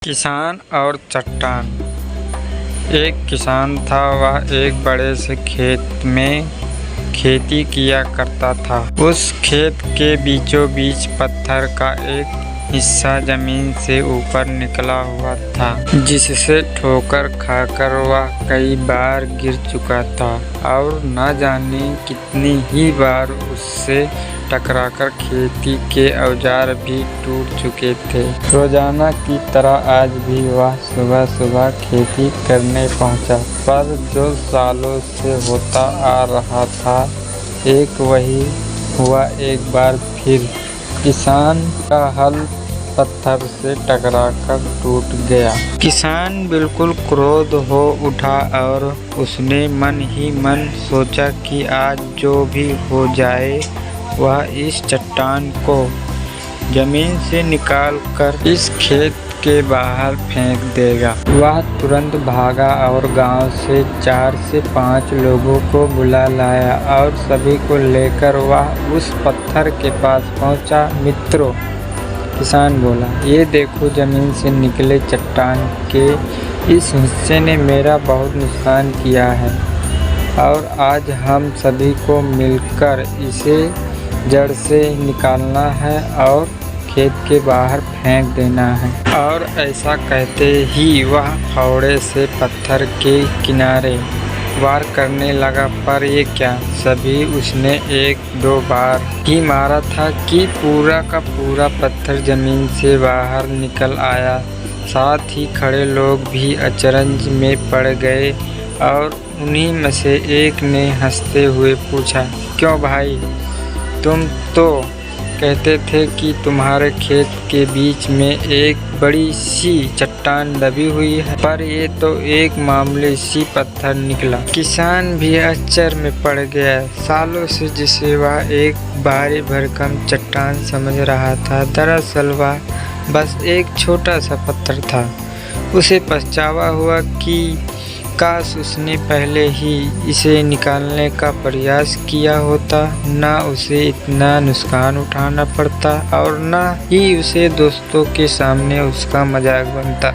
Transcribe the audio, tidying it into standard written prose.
किसान और चट्टान। एक किसान था, वह एक बड़े से खेत में खेती किया करता था। उस खेत के बीचों बीच पत्थर का एक हिस्सा जमीन से ऊपर निकला हुआ था, जिससे ठोकर खाकर वह कई बार गिर चुका था और न जाने कितनी ही बार उससे टकराकर खेती के औजार भी टूट चुके थे। रोजाना की तरह आज भी वह सुबह सुबह खेती करने पहुंचा, पर जो सालों से होता आ रहा था, एक वही हुआ। एक बार फिर किसान का हल पत्थर से टकराकर टूट गया। किसान बिल्कुल क्रोध हो उठा और उसने मन ही मन सोचा कि आज जो भी हो जाए वह इस चट्टान को जमीन से निकालकर इस खेत के बाहर फेंक देगा। वह तुरंत भागा और गांव से 4 से 5 लोगों को बुला लाया और सभी को लेकर वह उस पत्थर के पास पहुंचा। मित्रों, किसान बोला, ये देखो, जमीन से निकले चट्टान के इस हिस्से ने मेरा बहुत नुकसान किया है और आज हम सभी को मिलकर इसे जड़ से निकालना है और खेत के बाहर फेंक देना है। और ऐसा कहते ही वह फावड़े से पत्थर के किनारे वार करने लगा। पर ये क्या, सभी उसने 1-2 बार ही मारा था कि पूरा का पूरा पत्थर जमीन से बाहर निकल आया। साथ ही खड़े लोग भी अचरज में पड़ गए और उन्हीं में से एक ने हंसते हुए पूछा, क्यों भाई, तुम तो कहते थे कि तुम्हारे खेत के बीच में एक बड़ी सी चट्टान दबी हुई है, पर ये तो एक मामूली सी पत्थर निकला। किसान भी आश्चर्य में पड़ गया। सालों से जिसे वह एक भारी भरकम चट्टान समझ रहा था, दरअसल वह बस एक छोटा सा पत्थर था। उसे पछतावा हुआ कि काश उसने पहले ही इसे निकालने का प्रयास किया होता, न उसे इतना नुकसान उठाना पड़ता और न ही उसे दोस्तों के सामने उसका मजाक बनता।